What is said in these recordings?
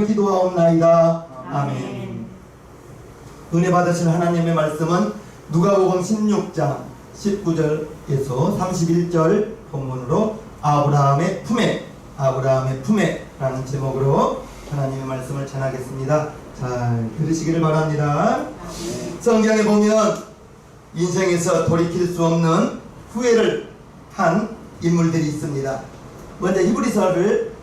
기도하옵나이다. 아멘. 은혜 받으실 하나님의 말씀은 누가복음 16장 19절에서 31절 본문으로 아브라함의 품에 라는 제목으로 하나님의 말씀을 전하겠습니다. 잘 들으시기를 바랍니다. 성경에 보면 인생에서 돌이킬 수 없는 후회를 한 인물들이 있습니다. 먼저 히브리서를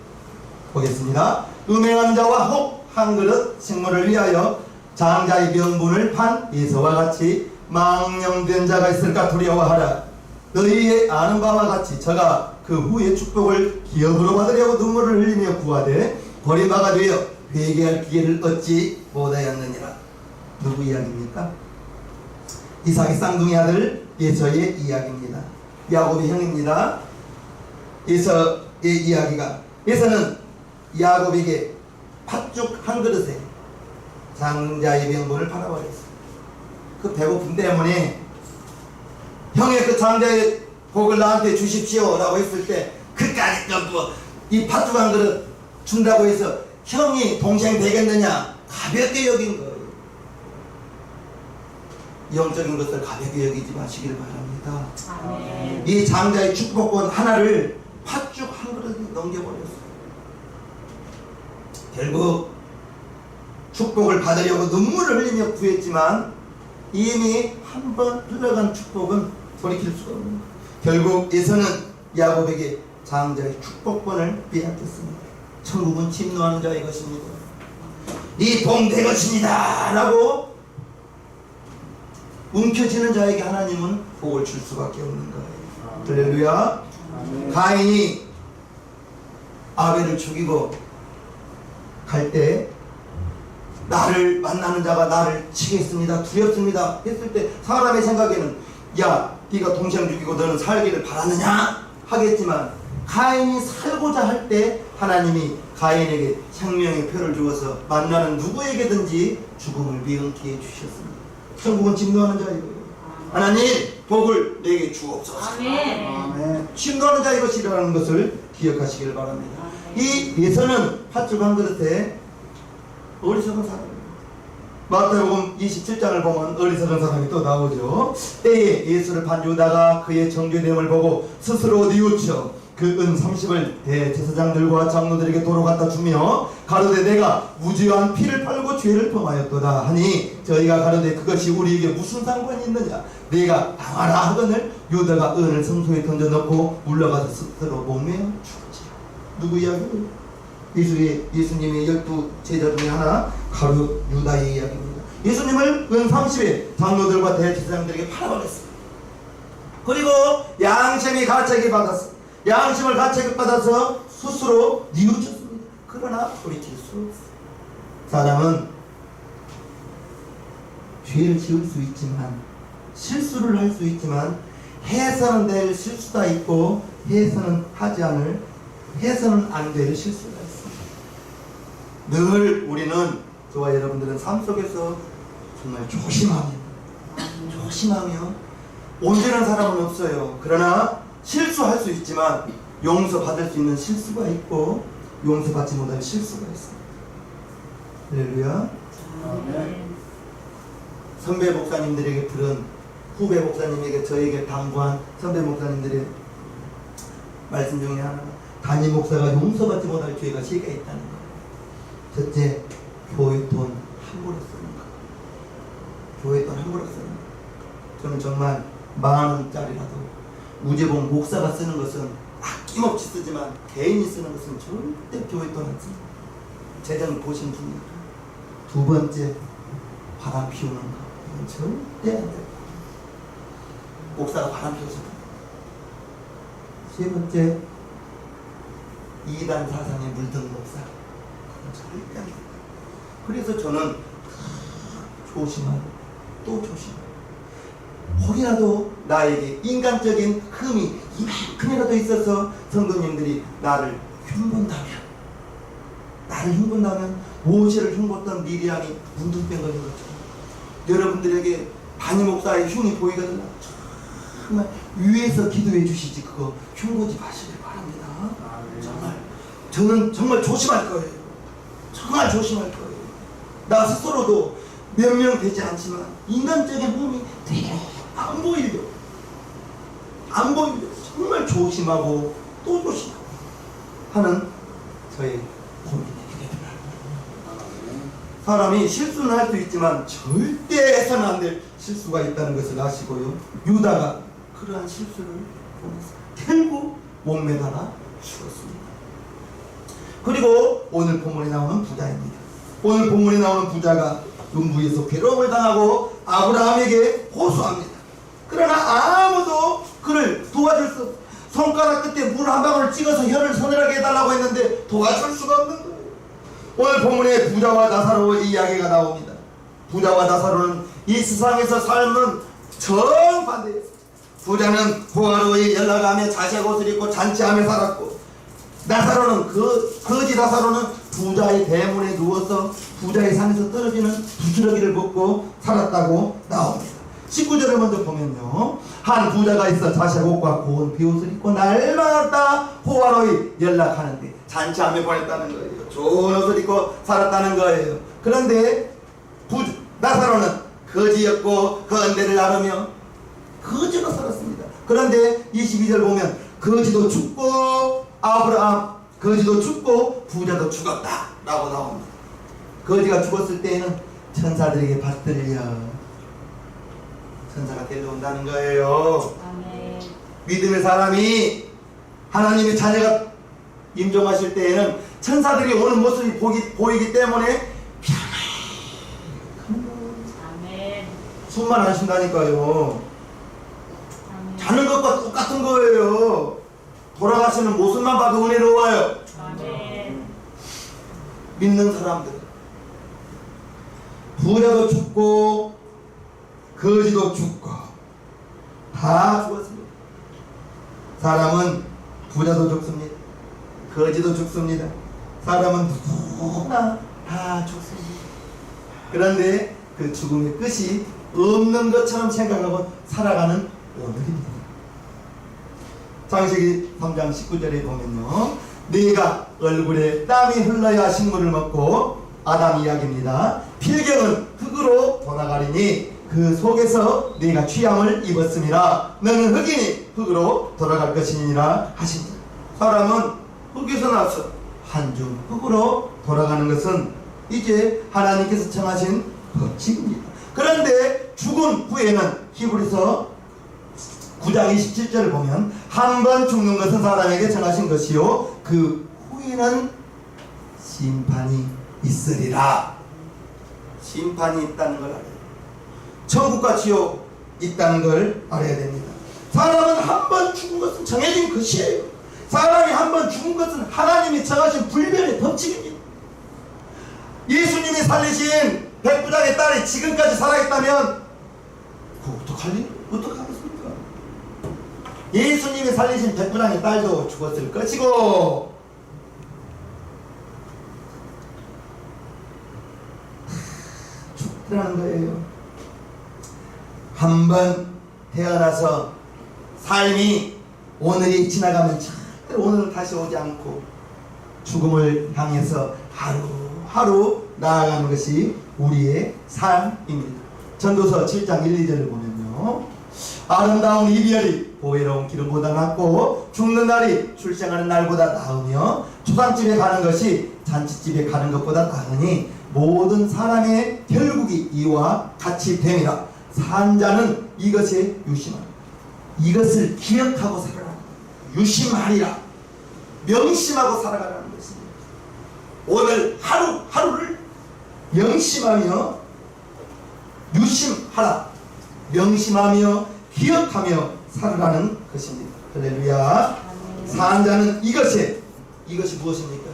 보겠습니다. 음행한 자와 혹 한 그릇 식물을 위하여 장자의 명분을 판 에서와 같이 망령된 자가 있을까 두려워하라. 너희의 아는 바와 같이 저가 그 후의 축복을 기업으로 받으려고 눈물을 흘리며 구하되 버림바가 되어 회개할 기회를 얻지 못하였느니라. 누구 이야기입니까? 이삭의 쌍둥이 아들 에서의 이야기입니다. 야곱의 형입니다. 에서의 이야기가, 에서는 야곱에게 팥죽 한 그릇에 장자의 명분을 팔아버렸어요. 그 배고픔 때문에 형의 그 장자의 복을 나한테 주십시오 라고 했을 때 그까짓 이 팥죽 한 그릇 준다고 해서 형이 동생 되겠느냐 가볍게 여긴 거예요. 영적인 것을 가볍게 여기지 마시기를 바랍니다. 아멘. 이 장자의 축복권 하나를 팥죽 한 그릇에 넘겨버렸어요. 결국 축복을 받으려고 눈물을 흘리며 구했지만 이미 한 번 흘러간 축복은 돌이킬 수가 없는 거예요. 결국 에서는 야곱에게 장자의 축복권을 빼앗겼습니다. 천국은 침노하는 자의 것입니다. 이 복 내 것입니다 라고 움켜쥐는 자에게 하나님은 복을 줄 수밖에 없는 거예요. 할렐루야. 가인이 아벨을 죽이고 갈 때 나를 만나는 자가 나를 치겠습니다, 두렵습니다 했을 때 사람의 생각에는 야 네가 동생 죽이고 너는 살기를 바라느냐 하겠지만, 가인이 살고자 할 때 하나님이 가인에게 생명의 표를 주어서 만나는 누구에게든지 죽음을 미응케 주셨습니다. 천국은 진노하는 자이고요. 하나님 복을 내게 주옵소서. 아멘. 진노하는 자의 것이라는 것을 기억하시기를 바랍니다. 이 예서는 팥죽 한 그릇에 어리석은 사람입니다. 마태복음 27장을 보면 어리석은 사람이 또 나오죠. 때에 예수를 판 유다가 그의 정죄됨을 보고 스스로 뉘우쳐 그 은 30을 대제사장들과 장로들에게 도로 갖다 주며 가로되 내가 무죄한 피를 팔고 죄를 범하였도다 하니, 저희가 가로되 그것이 우리에게 무슨 상관이 있느냐, 내가 당하라 하거늘 유다가 은을 성소에 던져넣고 물러가서 스스로 목매어 죽었지요. 누구 이야기예요? 예수님의 12 제자 중에 하나 가룟 유다의 이야기입니다. 예수님을 은 30에 장로들과 대제사장들에게 팔아버렸어요. 그리고 양심이 가책이 받았어요. 양심을 가책을 받아서 스스로 뉘우쳤습니다. 그러나 돌이킬 수 없어요. 사람은 죄를 지을 수 있지만, 실수를 할 수 있지만, 해서는 될 실수가 있고 해서는 안 될 실수가 있습니다. 늘 우리는, 저와 여러분들은 삶 속에서 정말 조심하며 온전한 사람은 없어요. 그러나 실수할 수 있지만 용서받을 수 있는 실수가 있고 용서받지 못할 실수가 있습니다. 할렐루야. 선배 목사님들에게 들은, 후배 목사님에게 저에게 당부한 선배 목사님들의 말씀 중에 하나가, 담임 목사가 용서받지 못할 죄가 3개 있다는 거예요. 첫째, 교회 돈 함부로 쓰는 거. 교회 돈 함부로 쓰는 거. 저는 정말 10,000원짜리라도 우재봉 목사가 쓰는 것은 아낌없이 쓰지만 개인이 쓰는 것은 절대 교회 돈 안 씁니다. 재정 보신 분이니까. 두 번째, 바람 피우는 거. 이건 절대 안 돼요. 목사가 바람 피워서. 세 번째, 이단 사상에 물든 목사. 그건 절대 안 돼요. 그래서 저는 조심하고 또 조심하고, 혹이라도 나에게 인간적인 흠이 이만큼이라도 있어서 성도님들이 나를 흉본다면 모세를 흉봤던 미리암이 문둥병 걸린 것처럼 여러분들에게 담임 목사의 흉이 보이거든요. 정말 위에서 기도해 주시지 그거 흉보지 마시길 바랍니다. 정말 저는 정말 조심할 거예요. 정말 조심할 거예요. 나 스스로도 몇 명 되지 않지만 인간적인 몸이 되게 안 보이려 정말 조심하고 또 조심하고 하는 저의 고민입니다. 사람이 실수는 할 수 있지만 절대 해서는 안 될 실수가 있다는 것을 아시고요. 유다가 그러한 실수를 보면서 결국 목매달아 죽었습니다. 그리고 오늘 본문에 나오는 부자입니다. 오늘 본문에 나오는 부자가 음부에서 괴로움을 당하고 아브라함에게 호소합니다. 그러나 아무도 그를 도와줄 수 없어. 손가락 끝에 물 한 방울 찍어서 혀를 서늘하게 해달라고 했는데 도와줄 수가 없는 거예요. 오늘 본문에 부자와 나사로의 이야기가 나옵니다. 부자와 나사로는 이 세상에서 삶은 정반대예요. 부자는 포화로이 연락하며 자색 옷을 입고 잔치하며 살았고, 나사로는 거지 나사로는 부자의 대문에 누워서 부자의 산에서 떨어지는 부스러기를 먹고 살았다고 나옵니다. 19절을 먼저 보면요, 한 부자가 있어 자색 옷과 고운 비옷을 입고 날마다 포화로이 연락하는데 잔치하며 보냈다는 거예요. 좋은 옷을 입고 살았다는 거예요. 그런데 나사로는 거지였고 그 은혜를 나누며 거지로 살았습니다. 그런데 22절 보면 거지도 죽고 거지도 죽고 부자도 죽었다 라고 나옵니다. 거지가 죽었을 때에는 천사들에게 받들려 천사가 데려온다는 거예요. 아멘. 믿음의 사람이 하나님의 자녀가 임종하실 때에는 천사들이 오는 모습이 보이기 때문에 아멘. 숨만 안 쉰다니까요. 아멘. 자는 것과 똑같은 거예요. 돌아가시는 모습만 봐도 은혜로워요. 아멘. 믿는 사람들, 부자도 죽고 거지도 죽고 다 죽었습니다. 사람은 부자도 죽습니다. 거지도 죽습니다. 사람은 누구나 다 죽습니다. 그런데 그 죽음의 끝이 없는 것처럼 생각하고 살아가는 오늘입니다. 창세기 3장 19절에 보면요, 네가 얼굴에 땀이 흘러야 식물을 먹고, 아담 이야기입니다. 필경은 흙으로 돌아가리니 그 속에서 네가 취함을 입었음이라. 너는 흙이니 흙으로 돌아갈 것이니라 하시니, 사람은 흙에서 나서 한중 흙으로 돌아가는 것은 이제 하나님께서 정하신 법칙입니다. 그런데 죽은 후에는 히브리서 9장 27절을 보면 한 번 죽는 것은 사람에게 정하신 것이요 그 후에는 심판이 있으리라. 심판이 있다는 걸 알아야 돼요. 천국과 지옥 있다는 걸 알아야 됩니다. 사람은 한 번 죽은 것은 정해진 것이에요. 사람이 한 번 죽은 것은 하나님이 정하신 불변의 법칙입니다. 예수님이 살리신 백부장의 딸이 지금까지 살아있다면 어떡하겠습니까? 예수님이 살리신 백부장의 딸도 죽었을 것이고, 죽더라는 거예요. 한 번 태어나서 삶이 오늘이 지나가면 절대 오늘은 다시 오지 않고 죽음을 향해서 하루하루 나아가는 것이 우리의 삶입니다. 전도서 7장 1, 2절을 보면요, 아름다운 이별이 보배로운 기름보다 낫고 죽는 날이 출생하는 날보다 나으며 초상집에 가는 것이 잔치집에 가는 것보다 나으니 모든 사람의 결국이 이와 같이 됨이라. 산 자는 이것에 유심하라. 이것을 기억하고 살아라. 유심하리라. 명심하고 살아가라는 것입니다. 오늘 하루하루를 명심하며 유심하라. 명심하며 기억하며 살아가는 것입니다. 할렐루야. 산 자는 이것이 무엇입니까?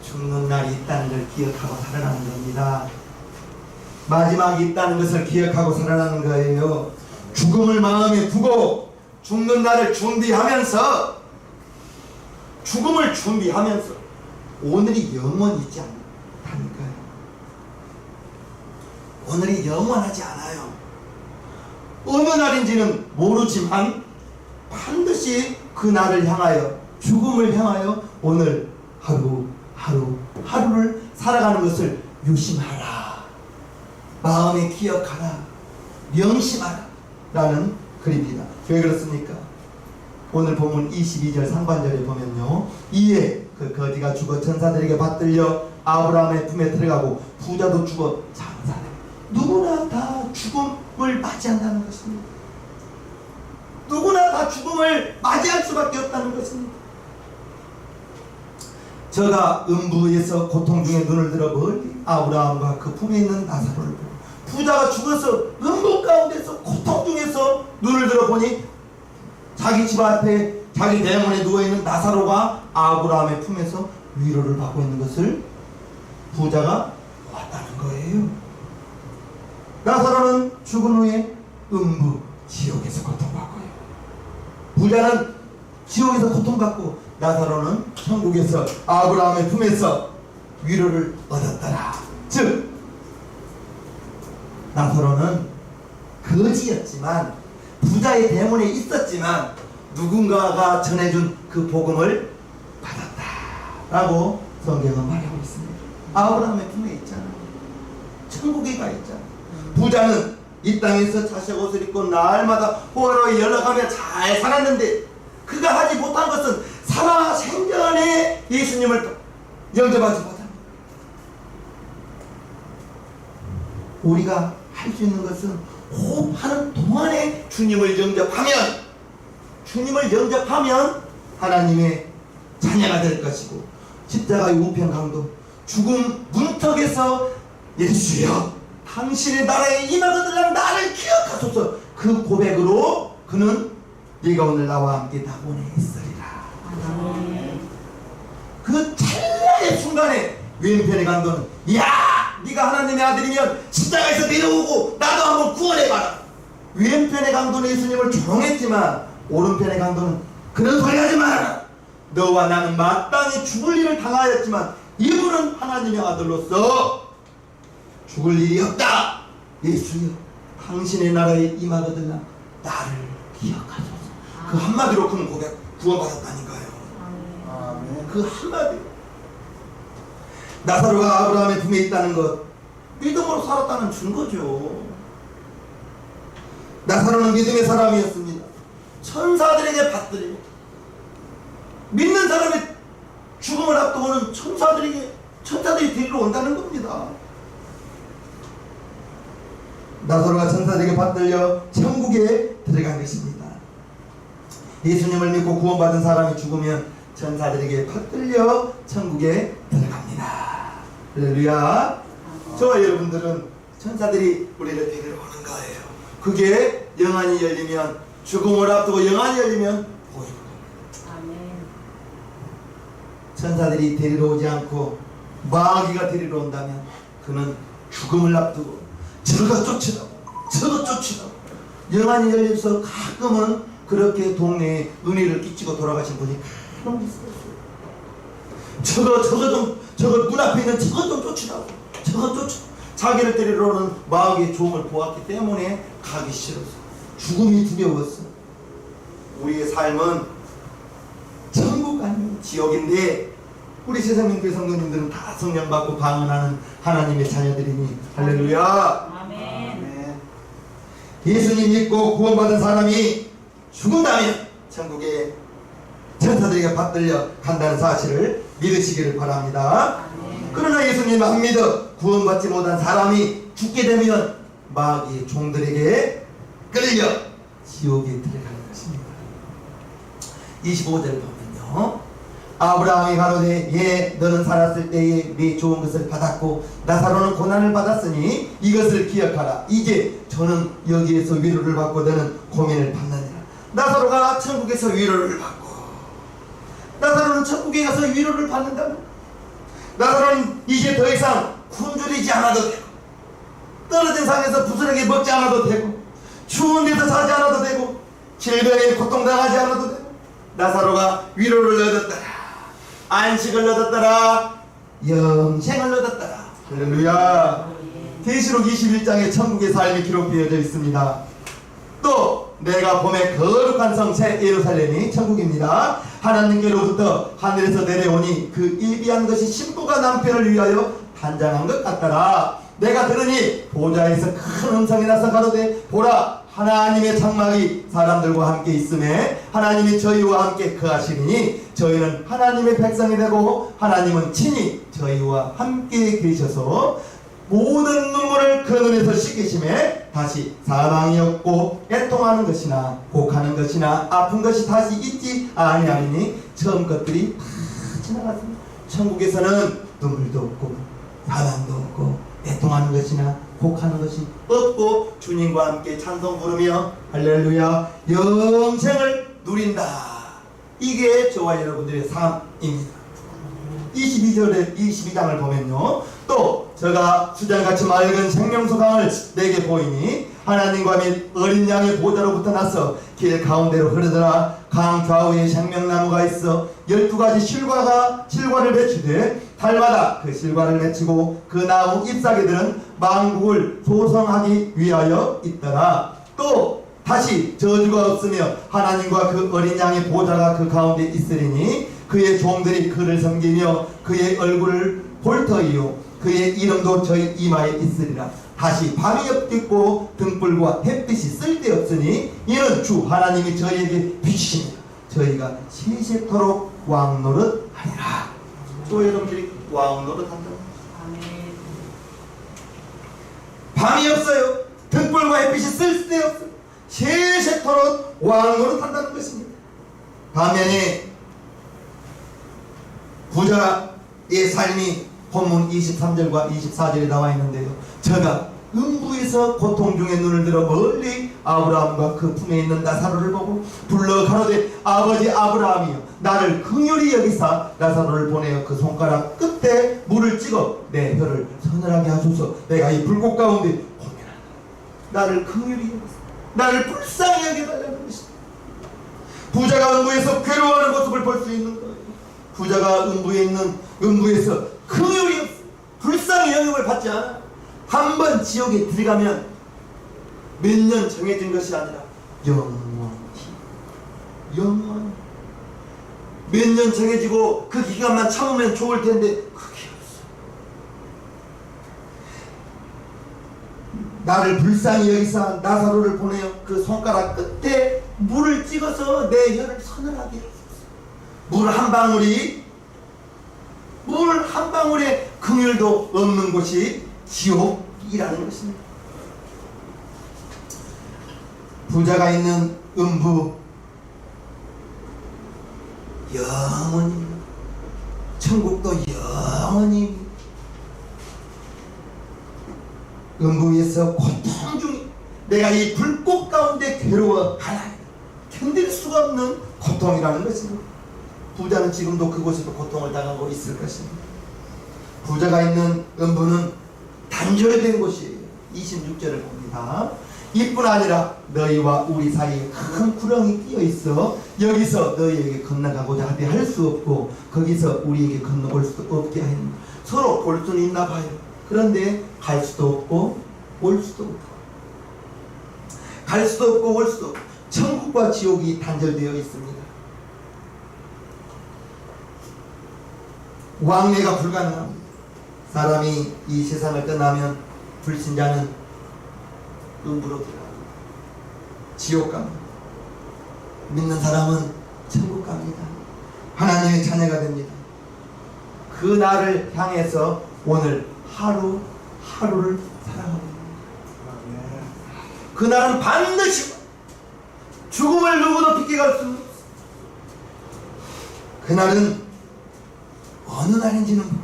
죽는 날이 있다는 걸 기억하고 살아가는 겁니다. 마지막이 있다는 것을 기억하고 살아가는 거예요. 죽음을 마음에 두고 죽는 날을 준비하면서, 죽음을 준비하면서 오늘이 영원히 있지 않다니까요. 오늘이 영원하지 않아요. 어느 날인지는 모르지만 반드시 그 날을 향하여, 죽음을 향하여 오늘 하루를 살아가는 것을 유심하라, 마음에 기억하라, 명심하라 라는 글입니다. 왜 그렇습니까? 오늘 본문 22절 상반절에 보면요, 이에 그 거지가 죽어 천사들에게 받들려 아브라함의 품에 들어가고 부자도 죽어 장사되고, 누구나 다 죽음을 맞이한다는 것입니다. 누구나 다 죽음을 맞이할 수밖에 없다는 것입니다. 저가 음부에서 고통 중에 눈을 들어 멀리 아브라함과 그 품에 있는 나사로를 보고, 부자가 죽어서 음부 가운데서 고통 중에서 눈을 들어 보니 자기 집 앞에 자기 대문에 누워있는 나사로가 아브라함의 품에서 위로를 받고 있는 것을 부자가 보았다는 거예요. 나사로는 죽은 후에 음부 지옥에서 고통받고요, 부자는 지옥에서 고통받고 나사로는 천국에서 아브라함의 품에서 위로를 얻었더라. 즉 나사로는 거지였지만, 부자의 대문에 있었지만 누군가가 전해준 그 복음을 받았다라고 성경은 말하고 있습니다. 아브라함의 품에 있잖아요. 천국에 가 있잖아요. 부자는 이 땅에서 자색 옷을 입고 날마다 호화로이 연락하며 잘 살았는데, 그가 하지 못한 것은 살아 생전에 예수님을 영접하지 못합니다. 우리가 할 수 있는 것은 호흡하는 동안에 주님을 영접하면 하나님의 자녀가 될 것이고, 십자가의 우편 강도 죽음 문턱에서 예수여 당신의 나라에 임하거든 나를 기억하소서, 그 고백으로 그는 네가 오늘 나와 함께 낙원에 있으리라. 그 찰나의 순간에 왼편의 강도는, 야 네가 하나님의 아들이면 십자가에서 내려오고 나도 한번 구원해봐라. 왼편의 강도는 예수님을 조롱했지만 오른편의 강도는 그런 소리 하지 마라. 너와 나는 마땅히 죽을 일을 당하였지만 이분은 하나님의 아들로서 죽을 일이 없다. 예수여 당신의 나라에 임하거든 나를 기억하소서. 그 한마디로 그는 구원받았다니까요. 그 한마디로. 나사로가 아브라함의 품에 있다는 것, 믿음으로 살았다는 증거죠. 나사로는 믿음의 사람이었습니다. 천사들에게 받들리고, 믿는 사람의 죽음을 앞두고는 천사들이 데리러 온다는 겁니다. 나사로가 천사들에게 받들려 천국에 들어간 것입니다. 예수님을 믿고 구원받은 사람이 죽으면 천사들에게 받들려 천국에 들어갑니다. 할렐루야. 저와 여러분들은 천사들이 우리를 데리러 오는 거예요. 그게 영안이 열리면, 죽음을 앞두고 영안이 열리면 보이는 겁니다. 아멘. 천사들이 데리러 오지 않고 마귀가 데리러 온다면 그는 죽음을 앞두고 저거 쫓으라고 영안이 열려서 가끔은 그렇게 동네에 은혜를 끼치고 돌아가신 분이 간혹 있어요. 저거 문 앞에 있는 저거 좀 쫓으라고. 자기를 데리러 오는 마귀의 종을 보았기 때문에 가기 싫어서, 죽음이 두려웠어. 우리의 삶은 천국 아니면 지옥인데, 우리 세상민교회 성도님들은 다 성령 받고 방언하는 하나님의 자녀들이니 할렐루야. 아멘. 예수님 믿고 구원받은 사람이 죽은다면 천국에 천사들에게 받들려 간다는 사실을 믿으시기를 바랍니다. 그러나 예수님 안 믿어 구원받지 못한 사람이 죽게 되면 마귀의 종들에게 끌려 지옥에 들어가는 것입니다. 25절 보면요, 아브라함이 가로되 예 너는 살았을 때에 네 좋은 것을 받았고 나사로는 고난을 받았으니 이것을 기억하라. 이제 저는 여기에서 위로를 받고 너는 고민을 받느니라. 나사로가 천국에서 위로를 받고, 나사로는 천국에 가서 위로를 받는다고. 나사로는 이제 더 이상 굶주리지 않아도 되고, 떨어진 산에서 부스러기 먹지 않아도 되고, 추운 데서 자지 않아도 되고, 질병에 고통당하지 않아도 되고, 나사로가 위로를 얻었더라, 안식을 얻었더라, 영생을 얻었더라. 할렐루야. 계시록 21장에 천국의 삶이 기록되어져 있습니다. 또 내가 봄에 거룩한 성 새 예루살렘이 천국입니다. 하나님께로부터 하늘에서 내려오니 그 예비한 것이 신부가 남편을 위하여 한장한 것 같더라. 내가 들으니 보좌에서 큰 음성이 나서 가로되 보라 하나님의 장막이 사람들과 함께 있음에 하나님이 저희와 함께 거하시리니 저희는 하나님의 백성이 되고 하나님은 친히 저희와 함께 계셔서 모든 눈물을 그 눈에서 씻기심에 다시 사망이 없고 애통하는 것이나 곡하는 것이나 아픈 것이 다시 있지 아니하리니 처음 것들이 다 지나갔습니다. 천국에서는 눈물도 없고 사망도 없고 애통하는 것이나 곡하는 것이 없고 주님과 함께 찬송 부르며 할렐루야 영생을 누린다. 이게 저와 여러분들의 삶입니다. 22절에 22장을 보면요, 또 저가 수장같이 맑은 생명수 강을 내게 보이니 하나님과 및 어린 양의 보좌로부터 나서 길 가운데로 흐르더라. 강 좌우에 생명나무가 있어 12가지 실과를 맺히되 달마다 그 실과를 맺히고 그 나무 잎사귀들은 만국을 소성하기 위하여 있더라. 또 다시 저주가 없으며 하나님과 그 어린 양의 보좌가 그 가운데 있으리니 그의 종들이 그를 섬기며 그의 얼굴을 볼 터이요 그의 이름도 저희 이마에 있으리라. 다시 밤이 없겠고 등불과 햇빛이 쓸데없으니 이는 주 하나님이 저희에게 빛이시니라. 저희가 세세토록 왕노릇하리라. 또 여러분들이 왕노릇한다. 밤이 없어요. 등불과 햇빛이 쓸데없어요. 세세토록 왕노릇한다는 것입니다. 반면에 부자의 삶이 본문 23절과 24절에 나와 있는데요, 저가 음부에서 고통 중에 눈을 들어 멀리 아브라함과 그 품에 있는 나사로를 보고 불러 가로되 아버지 아브라함이여 나를 긍휼히 여기사 나사로를 보내어 그 손가락 끝에 물을 찍어 내 혀를 서늘하게 하소서. 내가 이 불꽃 가운데 고민한다. 나를 긍휼히 여기사 나를 불쌍히 여겨달라는 것이다. 부자가 음부에서 괴로워하는 모습을 볼 수 있는 거예요. 부자가 음부에서 긍휼이 없어. 불쌍히 여김을 받지 않아. 한 번 지옥에 들어가면 몇 년 정해진 것이 아니라 영원히 몇 년 정해지고 그 기간만 참으면 좋을 텐데 그게 없어. 나를 불쌍히 여기사 나사로를 보내어 그 손가락 끝에 물을 찍어서 내 혀를 서늘하게 해주소서. 물 한 방울의 긍휼도 없는 곳이 지옥이라는 것입니다. 부자가 있는 음부 영원히, 천국도 영원히, 음부에서 고통 중에 내가 이 불꽃 가운데 괴로워하나 견딜 수가 없는 고통이라는 것입니다. 부자는 지금도 그곳에도 고통을 당하고 있을 것입니다. 부자가 있는 음부는 단절된 곳이에요. 26절을 봅니다. 이뿐 아니라 너희와 우리 사이에 큰 구렁이 끼어 있어 여기서 너희에게 건너가고자 하되 할 수 없고 거기서 우리에게 건너올 수도 없게 하였노라. 서로 볼 수는 있나 봐요. 그런데 갈 수도 없고 올 수도 없고, 갈 수도 없고 올 수도 없고, 천국과 지옥이 단절되어 있습니다. 왕래가 불가능합니다. 사람이 이 세상을 떠나면 불신자는 음부로 들어갑니다. 지옥 갑니다. 믿는 사람은 천국 갑니다. 하나님의 자녀가 됩니다. 그 날을 향해서 오늘 하루하루를 살아갑니다. 그 날은 반드시 죽음을 누구도 비껴갈 수 없습니다. 그 날은 어느 날인지는 몰라요.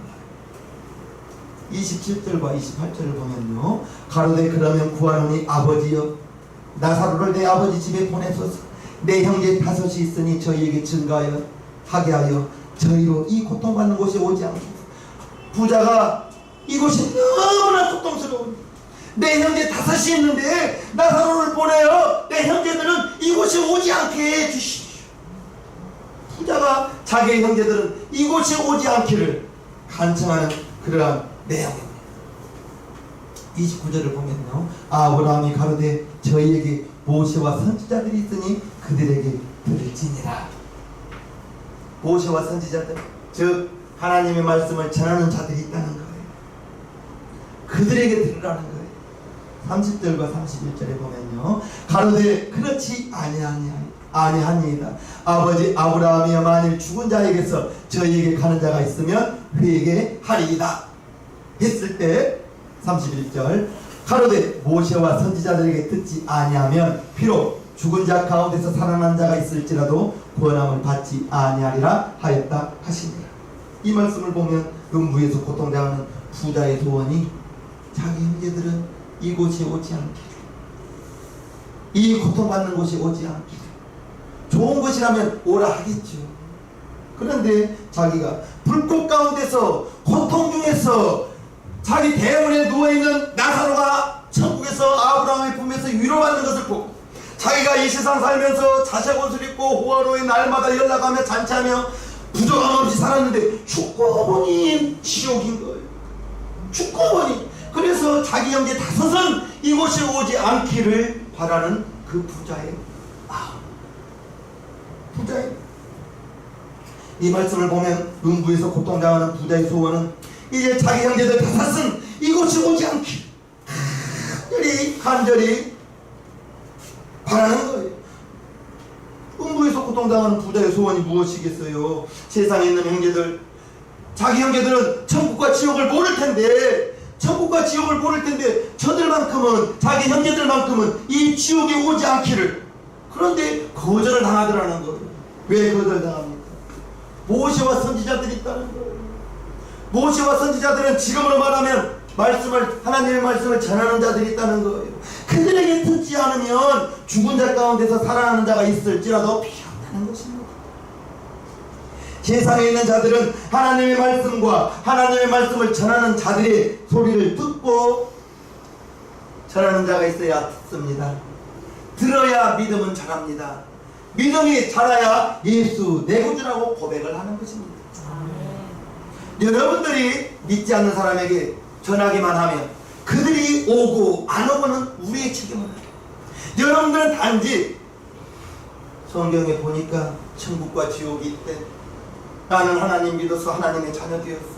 27절과 28절을 보면요, 가로되 그러면 구하노니 아버지여 나사로를 내 아버지 집에 보내소서. 내 형제 5이 있으니 저희에게 증가하여 하게 하여 저희로 이 고통받는 곳에 오지 않고. 부자가 이곳이 너무나 고통스러운, 내 형제 5이 있는데 나사로를 보내어 내 형제들은 이곳에 오지 않게 해주시오. 부자가 자기의 형제들은 이곳에 오지 않기를 간청하는 그러한 내용입니다. 29절을 보면요, 아브라함이 가로되 저희에게 모세와 선지자들이 있으니 그들에게 들을지니라. 모세와 선지자들, 즉 하나님의 말씀을 전하는 자들이 있다는 거예요. 그들에게 들으라는 거예요. 30절과 31절에 보면요, 가로되 그렇지 아니하니이다. 아버지 아브라함이여 만일 죽은 자에게서 저희에게 가는 자가 있으면 회개하리이다 했을 때 31절 가로되 모세와 선지자들에게 듣지 아니하면 비록 죽은 자 가운데서 살아난 자가 있을지라도 구원함을 받지 아니하리라 하였다 하시니라. 이 말씀을 보면 음부에서 고통당하는 부자의 소원이 자기 형제들은 이곳에 오지 않기를, 이 고통받는 곳이 오지 않기를, 좋은 곳이라면 오라 하겠죠. 그런데 자기가 불꽃 가운데서 고통 중에서 자기 대문에 누워있는 나사로가 천국에서 아브라함의 품에서 위로받는 것을 보고 자기가 이 세상 살면서 자색 옷을 입고 호화로에 날마다 연락하며 잔치하며 부족함 없이 살았는데 죽고 보니 지옥인 거예요. 죽고 보니. 그래서 자기 형제 다섯은 이곳에 오지 않기를 바라는 그 부자의 마음. 부자의 이 말씀을 보면 음부에서 고통당하는 부자의 소원은 이제 자기 형제들 다섯은 이곳에 오지 않기를 간절히 바라는 거예요. 음부에서 고통당하는 부자의 소원이 무엇이겠어요? 세상에 있는 형제들, 자기 형제들은 천국과 지옥을 모를 텐데, 저들만큼은, 자기 형제들만큼은 이 지옥에 오지 않기를, 그런데 거절을 당하더라는 거예요. 왜 거절당합니까? 모세와 선지자들이 있다는 거예요. 모세와 선지자들은 지금으로 말하면 하나님의 말씀을 전하는 자들이 있다는 거예요. 그들에게 듣지 않으면 죽은 자 가운데서 살아나는 자가 있을지라도 피한다는 것입니다. 세상에 있는 자들은 하나님의 말씀과 하나님의 말씀을 전하는 자들의 소리를 듣고 전하는 자가 있어야 듣습니다. 들어야 믿음은 자랍니다. 믿음이 자라야 예수 내 구주라고 고백을 하는 것입니다. 여러분들이 믿지 않는 사람에게 전하기만 하면 그들이 오고 안 오고는 우리의 책임은 아니에요. 여러분들은 단지 성경에 보니까 천국과 지옥이 있대. 나는 하나님 믿어서 하나님의 자녀 되었어.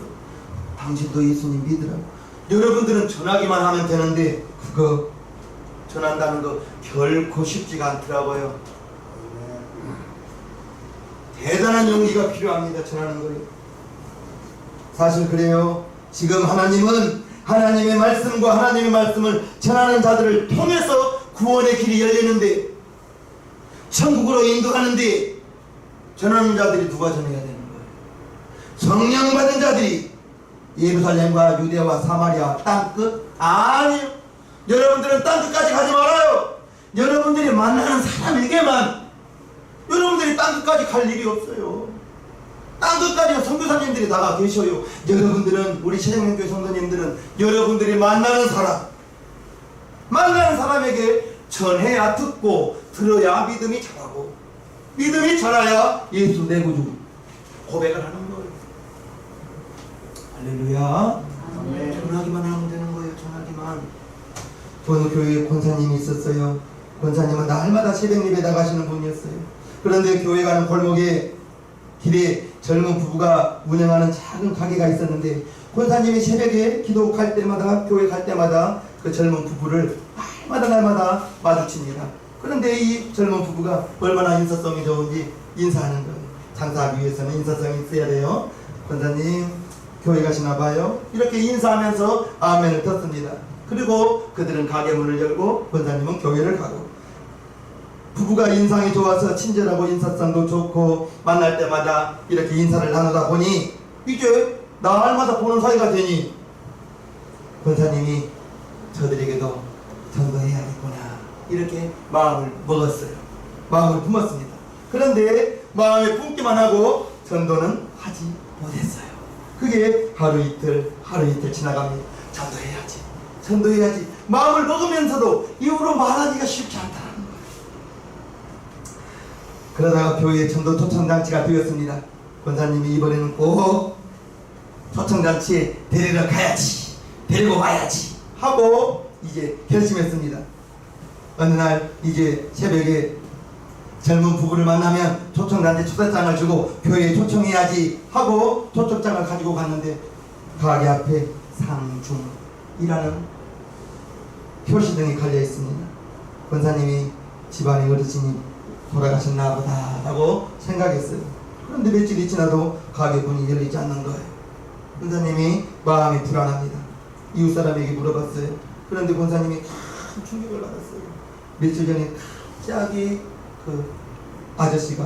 당신도 예수님 믿으라고. 여러분들은 전하기만 하면 되는데 그거 전한다는 거 결코 쉽지가 않더라고요. 대단한 용기가 필요합니다. 전하는 거예요. 사실 그래요. 지금 하나님은 하나님의 말씀과 하나님의 말씀을 전하는 자들을 통해서 구원의 길이 열리는데, 천국으로 인도하는데 전하는 자들이 누가 전해야 되는 거예요? 성령 받은 자들이 예루살렘과 유대와 사마리아 땅끝? 아니요. 여러분들은 땅끝까지 가지 말아요. 여러분들이 만나는 사람에게만, 여러분들이 땅끝까지 갈 일이 없어요. 땅끝까지 선교사님들이 나가 계셔요. 여러분들은, 우리 최정민교회 성도님들은 여러분들이 만나는 사람에게 전해야 듣고 들어야 믿음이 자라고, 믿음이 자라야 예수 내 구주 고백을 하는 거예요. 할렐루야. 전하기만 하면 되는 거예요. 전하기만. 어느 교회에 권사님이 있었어요. 권사님은 날마다 새벽 예배 나가시는 분이었어요. 그런데 교회 가는 골목에 길에 젊은 부부가 운영하는 작은 가게가 있었는데, 권사님이 새벽에 기도할 때마다, 교회 갈 때마다 그 젊은 부부를 날마다 마주칩니다. 그런데 이 젊은 부부가 얼마나 인사성이 좋은지 인사하는 거예요. 장사하기 위해서는 인사성이 있어야 돼요. 권사님 교회 가시나 봐요. 이렇게 인사하면서 아멘을 텄습니다. 그리고 그들은 가게 문을 열고 권사님은 교회를 가고, 부부가 인상이 좋아서 친절하고 인사성도 좋고 만날 때마다 이렇게 인사를 나누다 보니 이제 날마다 보는 사이가 되니 권사님이 저들에게도 전도해야겠구나 이렇게 마음을 먹었어요. 마음을 품었습니다. 그런데 마음에 품기만 하고 전도는 하지 못했어요. 그게 하루 이틀 지나갑니다. 전도해야지 마음을 먹으면서도 이후로 말하기가 쉽지 않다는 거예요. 그러다가 교회에 전도 초청장치가 되었습니다. 권사님이 이번에는 꼭 초청장치에 데리고 와야지 하고 이제 결심했습니다. 어느 날 이제 새벽에 젊은 부부를 만나면 초청단체 초대장을 주고 교회에 초청해야지 하고 초청장을 가지고 갔는데 가게 앞에 상중 이라는 표시등이 걸려 있습니다. 권사님이 집안의 어르신이 돌아가셨나 보다 라고 생각했어요. 그런데 며칠이 지나도 가게 문이 열리지 않는 거예요. 권사님이 마음이 불안합니다. 이웃 사람에게 물어봤어요. 그런데 권사님이 큰 충격을 받았어요. 며칠 전에 갑자기 그 아저씨가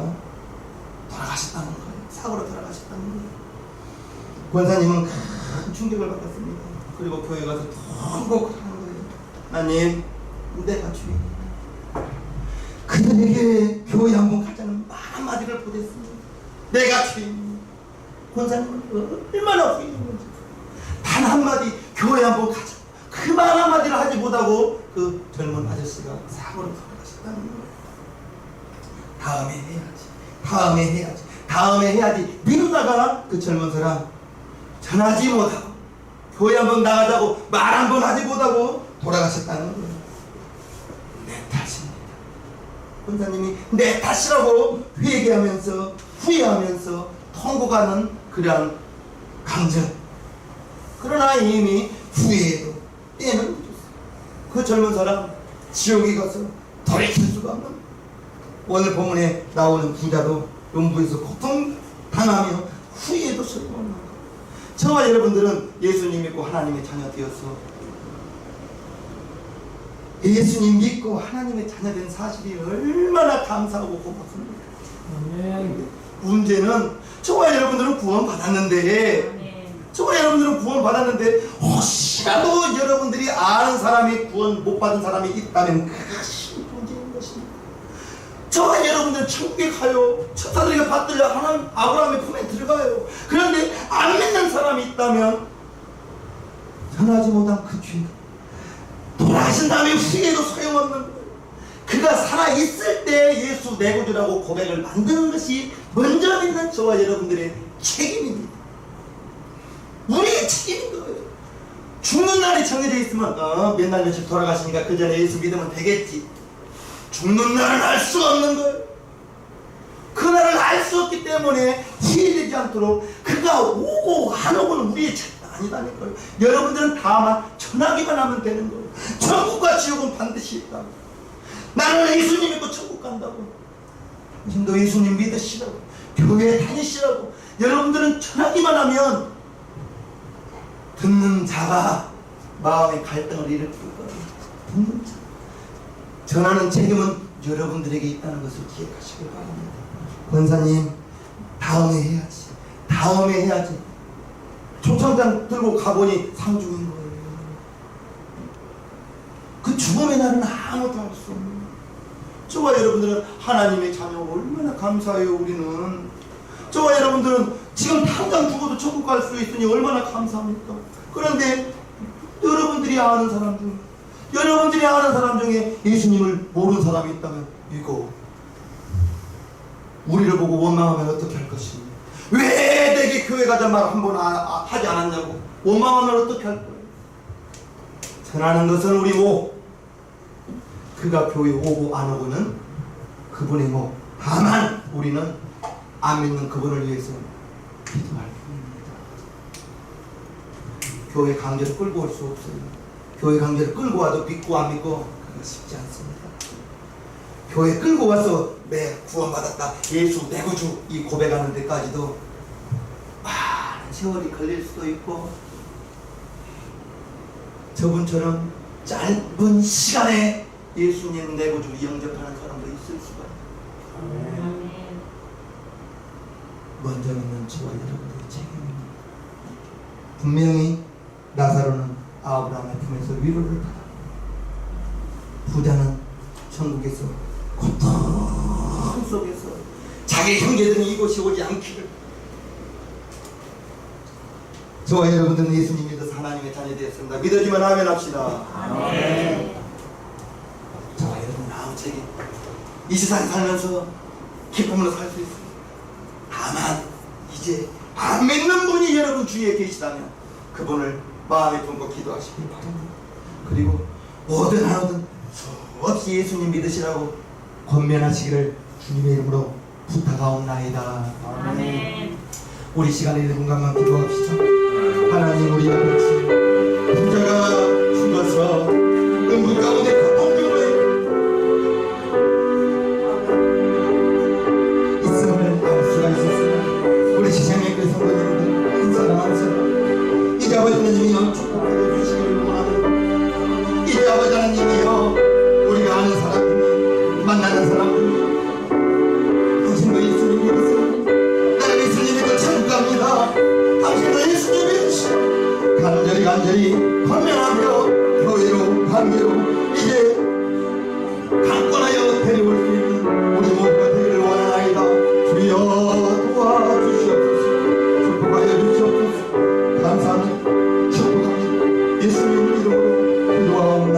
돌아가셨다는 거예요. 사고로 돌아가셨다는 거예요. 권사님은 큰 충격을 받았습니다. 그리고 교회 가서 통곡하는 거예요. 하나님, 내가 주인이야. 그들에게 교회 한번 가자는 말 한마디를 보냈습니다. 내가 주인이야. 권사님은 얼마나 후회했는지. 단 한마디 교회 한번 가자. 그 말 한마디를 하지 못하고 그 젊은 아저씨가 사고로 돌아가셨다는 거예요. 다음에 해야지. 다음에 해야지. 다음에 해야지. 미루다가 그 젊은 사람 전하지 못하고 교회 한번 나가자고 말 한번 하지 못하고 돌아가셨다는 거예요. 내 탓입니다. 권사님이 내 탓이라고 회개하면서 후회하면서 통곡하는 그러한 감정. 그러나 이미 후회해도 때는 묻었어요. 그 젊은 사람 지옥에 가서 돌이킬 수가 없는, 오늘 본문에 나오는 부자도 음부에서 고통당하며 후회도 소용없는 것. 저와 여러분들은 예수님 믿고 하나님의 자녀 되어서 예수님 믿고 하나님의 자녀된 사실이 얼마나 감사하고 고맙습니까? 문제는 저와 여러분들은 구원 받았는데 저와 여러분들은 구원 받았는데 혹시라도 여러분들이 아는 사람이 구원 못 받은 사람이 있다면 그것이 문제인 것입니다. 저와 여러분들은 천국에 가요. 천사들에게 받들려 하나님 아브라함의 품에 들어가요. 그런데 안 믿는 사람이 있다면 전하지 못한 그 죄, 돌아가신 다음에 후회도 소용없는 거예요. 그가 살아있을 때 예수 내 구주라고 고백을 만드는 것이 먼저 믿는 저와 여러분들의 책임입니다. 우리의 책임인 거예요. 죽는 날이 정해져 있으면 몇 날 며칠 돌아가시니까 그 전에 예수 믿으면 되겠지. 죽는 날은 알 수가 없는 거예요. 그 날을 알 수 없기 때문에 후회되지 않도록 그가 오고 안 오고는 우리의 책임 아니다니까요. 여러분들은 다만 전하기만 하면 되는 거예요. 천국과 지옥은 반드시 있다고. 나는 예수님 믿고 천국 간다고. 너 예수님 믿으시라고. 교회에 다니시라고. 여러분들은 전하기만 하면 듣는 자가 마음의 갈등을 일으킬 거예요. 듣는 자. 전하는 책임은 여러분들에게 있다는 것을 기억하시길 바랍니다. 권사님, 다음에 해야지. 다음에 해야지. 초청장 들고 가보니 상중인 거예요. 그 죽음의 날은 아무도 알 수 없는 거예요. 저와 여러분들은 하나님의 자녀 얼마나 감사해요. 우리는 저와 여러분들은 지금 당장 죽어도 천국 갈 수 있으니 얼마나 감사합니까? 그런데 여러분들이 아는 사람 중에 예수님을 모르는 사람이 있다면 이거 우리를 보고 원망하면 어떻게 할 것입니까? 왜 내게 교회 가자 말 한 번 하지 않았냐고 원망하면 어떻게 할 거예요? 전하는 것은 우리 목, 그가 교회 오고 안 오고는 그분의 목. 다만 우리는 안 믿는 그분을 위해서 기도할 뿐입니다. 교회 강제로 끌고 올 수 없어요. 교회 강제로 끌고 와도 믿고 안 믿고 그거 쉽지 않습니다. 교회 끌고 와서 내 구원받았다, 예수 내 구주 이 고백하는 데까지도 많은 세월이 걸릴 수도 있고, 저분처럼 짧은 시간에 예수님 내 구주 영접하는 사람도 있을 수가 있어요. 먼저 믿는 저와 여러분들의 책임입니다. 분명히 나사로는 아브라함의 품에서 위로를 받아, 부자는 천국에서 고통 속에서 자기 형제들은 이곳이 오지 않기를. 저와 여러분들은 예수님 믿어서 하나님의 자녀 되었습니다. 믿어지면 아멘 합시다. 아멘. 저와 여러분 아무 책임, 이 세상 살면서 기쁨으로 살 수 있습니다. 다만 이제 안 믿는 분이 여러분 주위에 계시다면 그분을 마음에 품고 기도하시길 바랍니다. 그리고 뭐든 하든 수없이 예수님 믿으시라고 권면하시기를 주님의 이름으로 부탁하옵나이다. 아멘. 우리 시간에 1분간만 기도합시다. 하나님, 우리 아버지, 부자가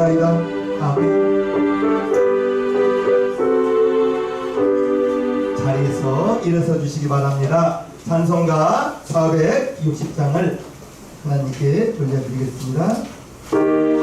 기도하옵나이다. 아멘. 자리에서 일어서 주시기 바랍니다. 찬송가 460장을 하나님께 돌려드리겠습니다.